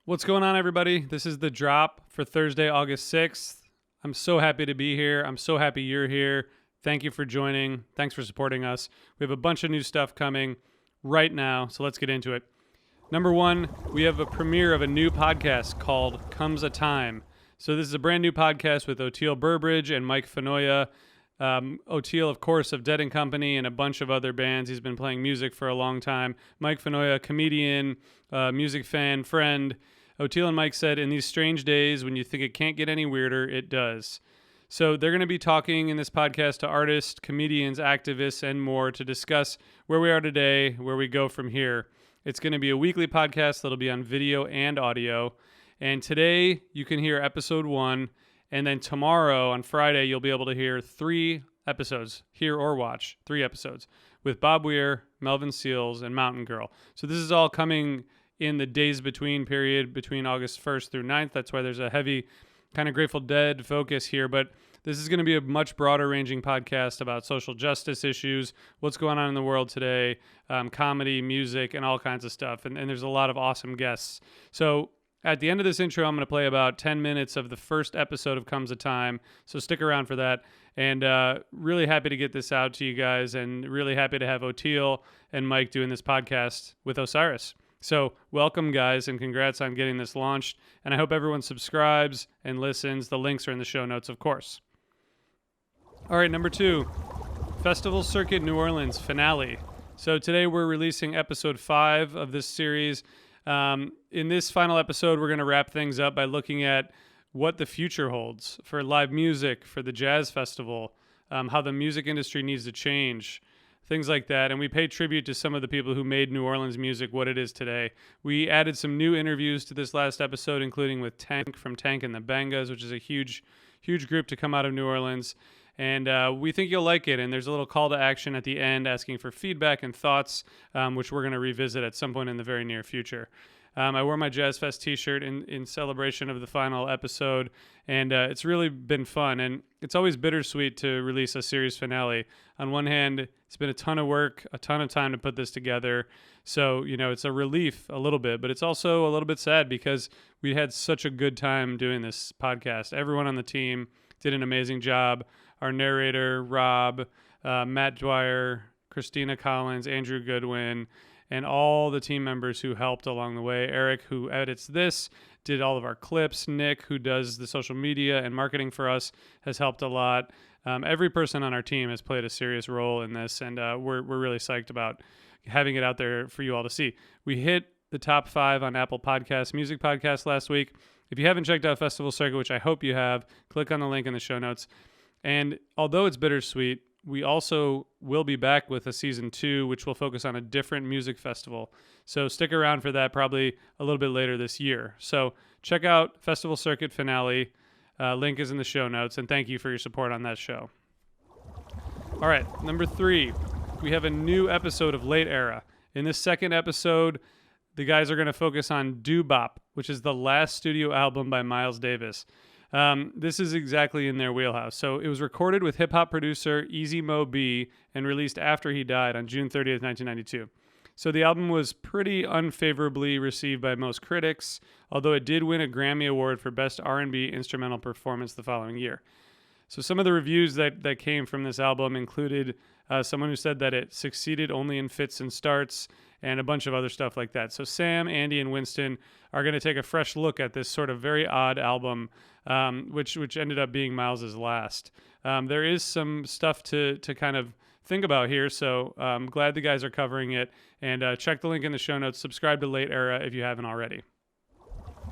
What's going on, everybody? This is the drop for Thursday, August 6th. I'm so happy to be here. I'm so happy you're here. Thank you for joining. Thanks for supporting us. We have a bunch of new stuff coming right now, so let's get into it. Number one, we have a premiere of a new podcast called Comes a Time. So this is a brand new podcast with Oteil Burbridge and Mike Fanoia. Oteil, of course, of Dead & Company and a bunch of other bands. He's been playing music for a long time. Mike Fanoia, comedian, music fan, friend. Oteil and Mike said, in these strange days when you think it can't get any weirder, it does. So they're going to be talking in this podcast to artists, comedians, activists, and more to discuss where we are today, where we go from here. It's going to be a weekly podcast that'll be on video and audio. And today you can hear episode 1. And then tomorrow on Friday, you'll be able to hear 3 episodes, hear or watch 3 episodes with Bob Weir, Melvin Seals, and Mountain Girl. So this is all coming in the days between period between August 1st through 9th. That's why there's a heavy kind of Grateful Dead focus here. But this is going to be a much broader ranging podcast about social justice issues, what's going on in the world today, comedy, music, and all kinds of stuff. And there's a lot of awesome guests. So at the end of this intro, I'm going to play about 10 minutes of the first episode of Comes a Time, so stick around for that. And really happy to get this out to you guys, and really happy to have Oteil and Mike doing this podcast with Osiris. So welcome, guys, and congrats on getting this launched. And I hope everyone subscribes and listens. The links are in the show notes, of course. All right, number 2, Festival Circuit New Orleans finale. So today we're releasing episode 5 of this series. In this final episode, we're going to wrap things up by looking at what the future holds for live music, for the jazz festival, how the music industry needs to change, things like that. And we pay tribute to some of the people who made New Orleans music what it is today. We added some new interviews to this last episode, including with Tank from Tank and the Bangas, which is a huge group to come out of New Orleans. And we think you'll like it. And there's a little call to action at the end asking for feedback and thoughts, which we're going to revisit at some point in the very near future. I wore my Jazz Fest t-shirt in celebration of the final episode, and it's really been fun. And it's always bittersweet to release a series finale. On one hand, it's been a ton of work, a ton of time to put this together. So, it's a relief a little bit, but it's also a little bit sad because we had such a good time doing this podcast. Everyone on the team did an amazing job. Our narrator, Rob, Matt Dwyer, Christina Collins, Andrew Goodwin, and all the team members who helped along the way. Eric, who edits this, did all of our clips. Nick, who does the social media and marketing for us, has helped a lot. Every person on our team has played a serious role in this, and we're really psyched about having it out there for you all to see. We hit the top 5 on Apple Podcasts, Music Podcasts last week. If you haven't checked out Festival Circuit, which I hope you have, click on the link in the show notes. And although it's bittersweet, we also will be back with a season 2, which will focus on a different music festival. So stick around for that probably a little bit later this year. So check out Festival Circuit finale. Link is in the show notes. And thank you for your support on that show. All right, number 3, we have a new episode of Late Era. In this second episode, the guys are going to focus on Doo-Bop, which is the last studio album by Miles Davis. This is exactly in their wheelhouse. So it was recorded with hip-hop producer Easy Mo B and released after he died on June 30th, 1992. So the album was pretty unfavorably received by most critics, although it did win a Grammy Award for Best R&B Instrumental Performance the following year. So some of the reviews that came from this album included someone who said that it succeeded only in fits and starts, and a bunch of other stuff like that. So Sam, Andy, and Winston are going to take a fresh look at this sort of very odd album, which ended up being Miles's last. There is some stuff to kind of think about here, so I'm glad the guys are covering it. And check the link in the show notes. Subscribe to Late Era if you haven't already.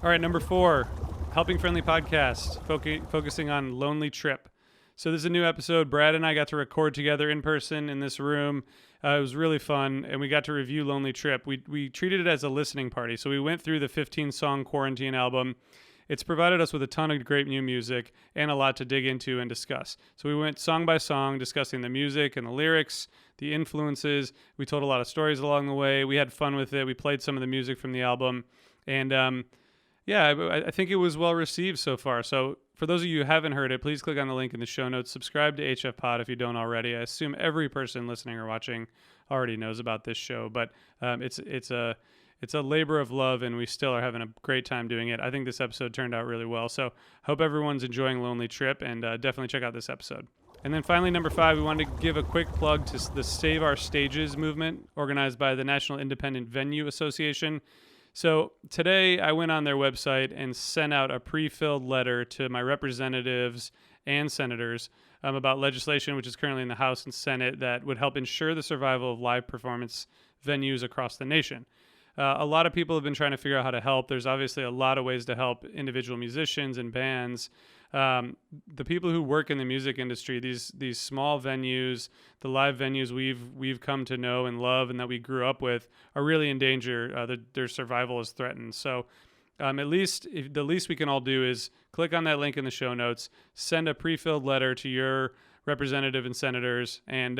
All right, number 4, Helping Friendly Podcast, focusing on Lonely Trip. So this is a new episode. Brad and I got to record together in person in this room. It was really fun, and we got to review Lonely Trip. We treated it as a listening party. So we went through the 15-song Quarantine album. It's provided us with a ton of great new music and a lot to dig into and discuss. So we went song by song, discussing the music and the lyrics, the influences. We told a lot of stories along the way. We had fun with it. We played some of the music from the album. And I think it was well received so far. So for those of you who haven't heard it, please click on the link in the show notes. Subscribe to HF Pod if you don't already. I assume every person listening or watching already knows about this show, but it's a It's a labor of love, and we still are having a great time doing it. I think this episode turned out really well. So hope everyone's enjoying Lonely Trip, and definitely check out this episode. And then finally, number 5, we wanted to give a quick plug to the Save Our Stages movement organized by the National Independent Venue Association. So today I went on their website and sent out a pre-filled letter to my representatives and senators about legislation which is currently in the House and Senate that would help ensure the survival of live performance venues across the nation. A lot of people have been trying to figure out how to help. There's obviously a lot of ways to help individual musicians and bands. The people who work in the music industry, these small venues, the live venues we've come to know and love and that we grew up with, are really in danger. Their survival is threatened. So the least we can all do is click on that link in the show notes, send a pre-filled letter to your representative and senators, and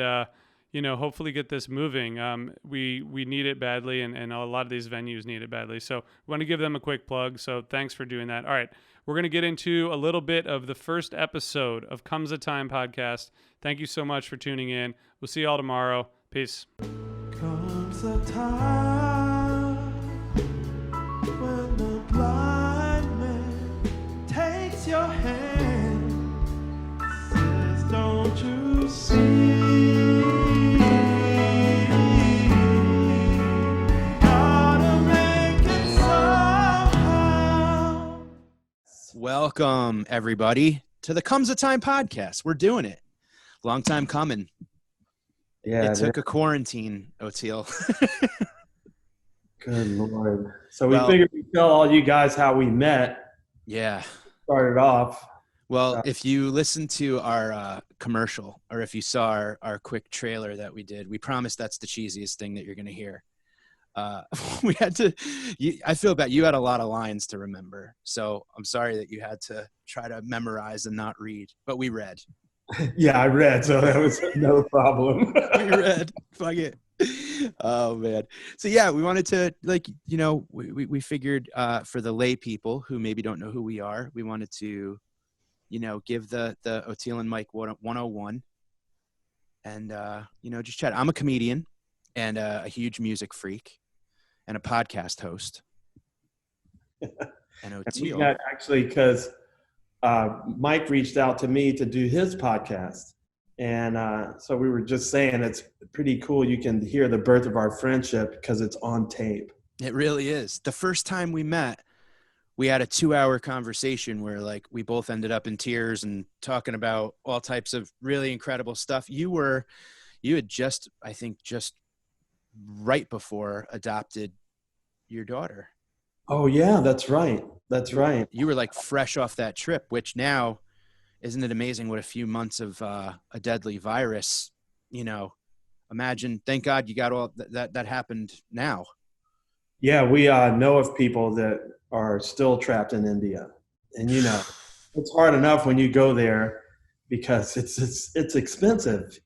hopefully get this moving. We need it badly, and a lot of these venues need it badly. So we want to give them a quick plug. So thanks for doing that. All right, we're going to get into a little bit of the first episode of Comes a Time podcast. Thank you so much for tuning in. We'll see you all tomorrow. Peace. Comes a time when the blind man takes your hand, says, don't you see? Welcome, everybody, to the Comes a Time podcast. We're doing it. Long time coming. Yeah, it took a quarantine, Oteil. Good Lord. So we figured we'd tell all you guys how we met. Yeah. Started off. Well, if you listened to our commercial, or if you saw our quick trailer that we did, we promised that's the cheesiest thing that you're going to hear. We had to, I feel bad. You had a lot of lines to remember. So I'm sorry that you had to try to memorize and not read, but we read. Yeah, I read. So that was no problem. We read. Fuck it. Oh man. So yeah, we wanted to we figured for the lay people who maybe don't know who we are, we wanted to, give the Oteil and Mike 101 and, just chat. I'm a comedian and a huge music freak and a podcast host. And Oteil. Actually, because Mike reached out to me to do his podcast. And so we were just saying it's pretty cool. You can hear the birth of our friendship because it's on tape. It really is. The first time we met, we had a 2-hour conversation where we both ended up in tears and talking about all types of really incredible stuff. You had just right before adopted your daughter. Oh yeah, that's right. That's right. You were fresh off that trip, which now, isn't it amazing what a few months of a deadly virus, imagine, thank God you got all that happened now. Yeah. We know of people that are still trapped in India, and it's hard enough when you go there because it's expensive,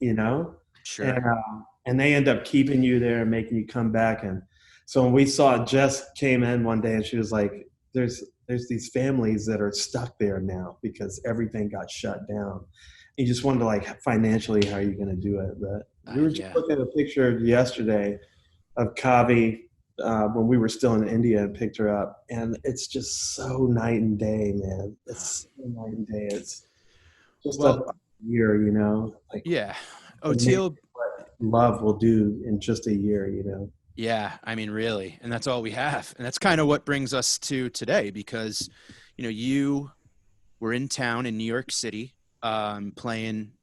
Sure. And they end up keeping you there and making you come back. And so when we saw Jess came in one day and she was like, there's these families that are stuck there now because everything got shut down. You just wonder financially, how are you going to do it? But we were just looking at a picture yesterday of Kavi when we were still in India and picked her up. And it's just so night and day, man. It's so night and day. It's just a year, Yeah. Oteil, love will do in just a year, Yeah, I mean, really. And that's all we have. And that's kind of what brings us to today because, you were in town in New York City playing.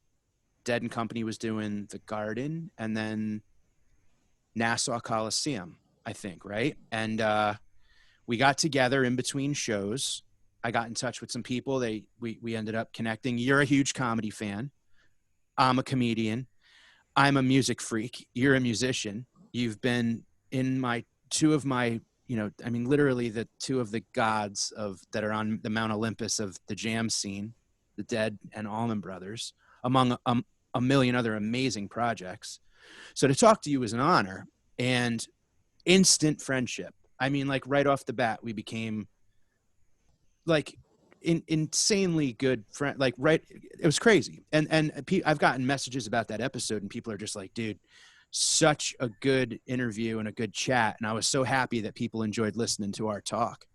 Dead and Company was doing The Garden and then Nassau Coliseum, I think, right? And we got together in between shows. I got in touch with some people. We ended up connecting. You're a huge comedy fan. I'm a comedian. I'm a music freak. You're a musician. You've been in literally the two of the gods that are on the Mount Olympus of the jam scene, the Dead and Allman Brothers, among a million other amazing projects. So to talk to you is an honor and instant friendship. I mean, right off the bat, we became insanely good friend. It was crazy. And I've gotten messages about that episode and people are just like, dude, such a good interview and a good chat. And I was so happy that people enjoyed listening to our talk.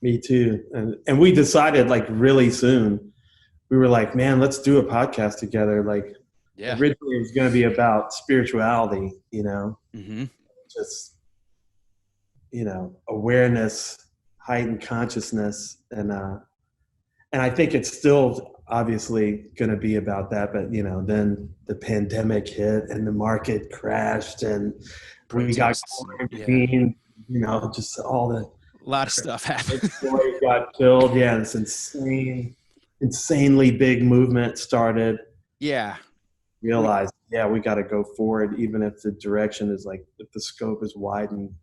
Me too. And we decided like really soon. We were like, man, let's do a podcast together. Like Yeah. originally it was going to be about spirituality, Mm-hmm. just, awareness, heightened consciousness. And I think it's still obviously going to be about that. But, then the pandemic hit and the market crashed and we got Protests. quarantined, just all the A lot of stuff happened. employees got killed. Yeah, this insanely big movement started. Yeah. Realized, we got to go forward, even if the direction is like, if the scope is widened.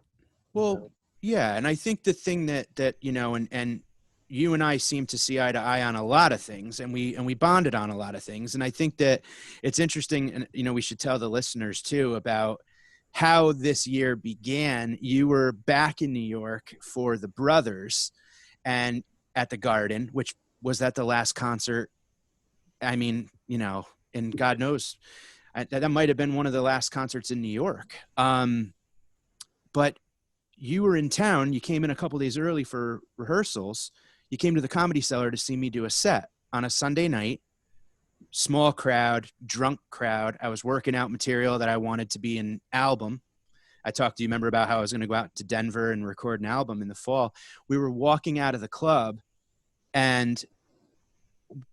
Well, yeah. And I think the thing that and you and I seem to see eye to eye on a lot of things, and we bonded on a lot of things. And I think that it's interesting, and we should tell the listeners too about how this year began. You were back in New York for the Brothers and at the Garden, which was that the last concert. I mean, and God knows that might have been one of the last concerts in New York. But you were in town. You came in a couple days early for rehearsals. You came to the Comedy Cellar to see me do a set on a Sunday night. Small crowd, drunk crowd. I was working out material that I wanted to be an album. I talked to you, remember, about how I was going to go out to Denver and record an album in the fall. We were walking out of the club and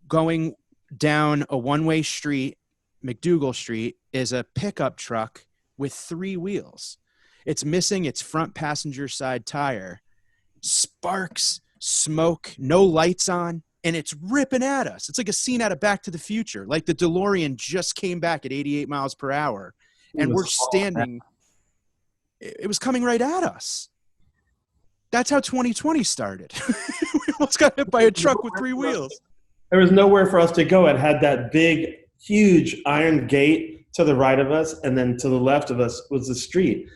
going down a one-way street, McDougal Street, is a pickup truck with 3 wheels. It's missing its front passenger side tire. Sparks, smoke, no lights on. And it's ripping at us. It's like a scene out of Back to the Future. Like the DeLorean just came back at 88 miles per hour. And we're standing. It was coming right at us. That's how 2020 started. We almost got hit by a truck with 3 wheels. There was nowhere for us to go. It had that big, huge iron gate to the right of us. And then to the left of us was the street.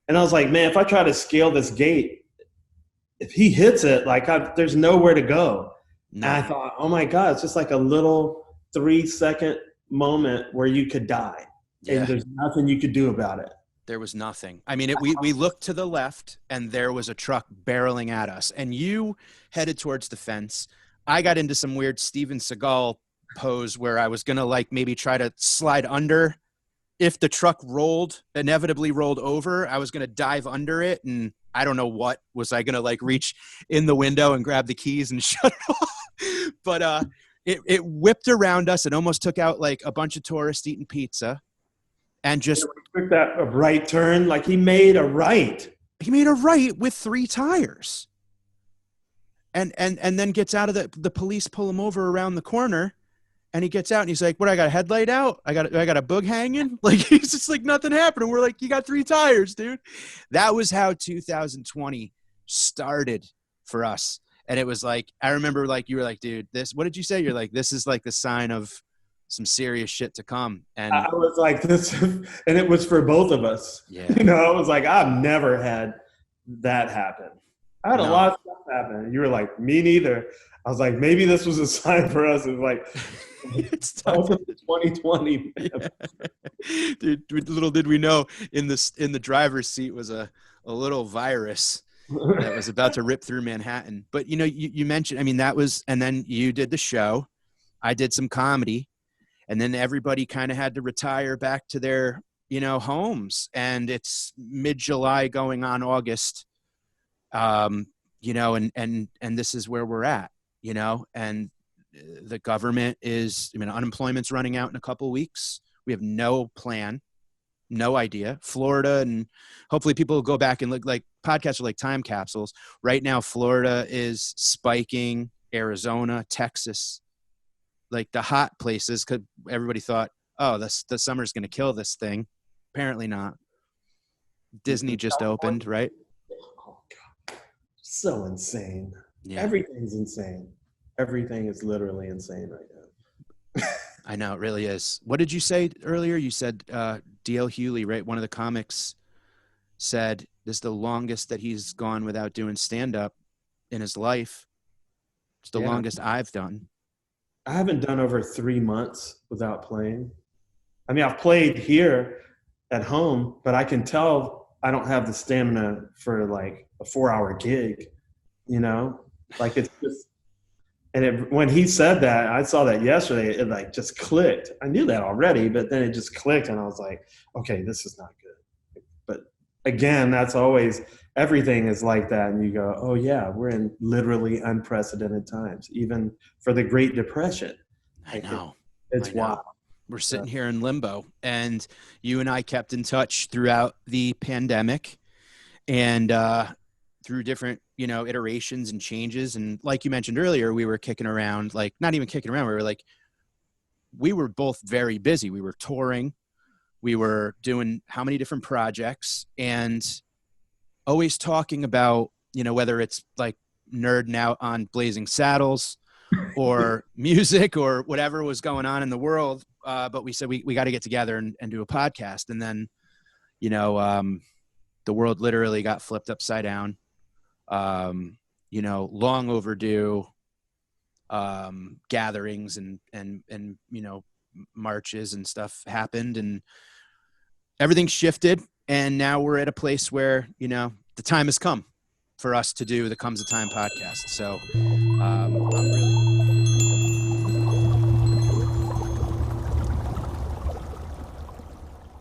And I was like, man, if I try to scale this gate, if he hits it, there's nowhere to go. No. And I thought, oh my God, it's just like a little 3-second moment where you could die. Yeah. And there's nothing you could do about it. There was nothing. I mean, we looked to the left and there was a truck barreling at us, and you headed towards the fence. I got into some weird Steven Seagal pose where I was going to maybe try to slide under. If the truck inevitably rolled over, I was going to dive under it. And I don't know what was I going to reach in the window and grab the keys and shut it off. But it whipped around us and almost took out a bunch of tourists eating pizza, and just took that a right turn. He made a right. He made a right with 3 tires, and then gets out of the police pull him over around the corner, and he gets out and he's like, "What? I got a headlight out? I got a boog hanging?" He's just nothing happened. And we're like, "You got 3 tires, dude." That was how 2020 started for us. And it was I remember you were like, "Dude, what did you say?" You're like, "This is the sign of some serious shit to come." And I was like, this, and it was for both of us. Yeah. I was like, I've never had that happen. I had a lot of stuff happen. And you were like, me neither. I was like, maybe this was a sign for us. It was it's welcome to 2020. Yeah. Dude, little did we know in the driver's seat was a little virus that was about to rip through Manhattan. But you mentioned, I mean, that was, and then you did the show. I did some comedy, and then everybody kind of had to retire back to their homes. And it's mid-July going on August. And this is where we're at. And the government unemployment's running out in a couple of weeks. We have no plan, no idea. Florida, and hopefully people will go back and look. Podcasts are like time capsules. Right now, Florida is spiking, Arizona, Texas, the hot places, because everybody thought, oh, the summer's going to kill this thing. Apparently not. Disney just opened, right? Oh, God. So insane. Yeah. Everything's insane. Everything is literally insane right now. I know, it really is. What did you say earlier? You said D.L. Hewley, right? One of the comics said this is the longest that he's gone without doing stand-up in his life. It's the longest I've done. I haven't done over 3 months without playing. I mean, I've played here at home, but I can tell I don't have the stamina for like a 4-hour gig, you know, like it's just, and when he said that, I saw that yesterday, it like just clicked. I knew that already, but then it just clicked and I was like, okay, this is not good. But again, that's always, everything is like that. And you go, oh yeah, we're in literally unprecedented times, even for the Great Depression. I know. It's I know. wild. We're sitting here in limbo, and you and I kept in touch throughout the pandemic and through different, iterations and changes. And like you mentioned earlier, we were kicking around, like not even kicking around. We were both very busy. We were touring. We were doing how many different projects and always talking about, whether it's like nerding out on Blazing Saddles or music or whatever was going on in the world. But we said we got to get together and do a podcast. And then, the world literally got flipped upside down. Long overdue gatherings and marches and stuff happened, and everything shifted. And now we're at a place where, the time has come for us to do the Comes a Time podcast. So I'm really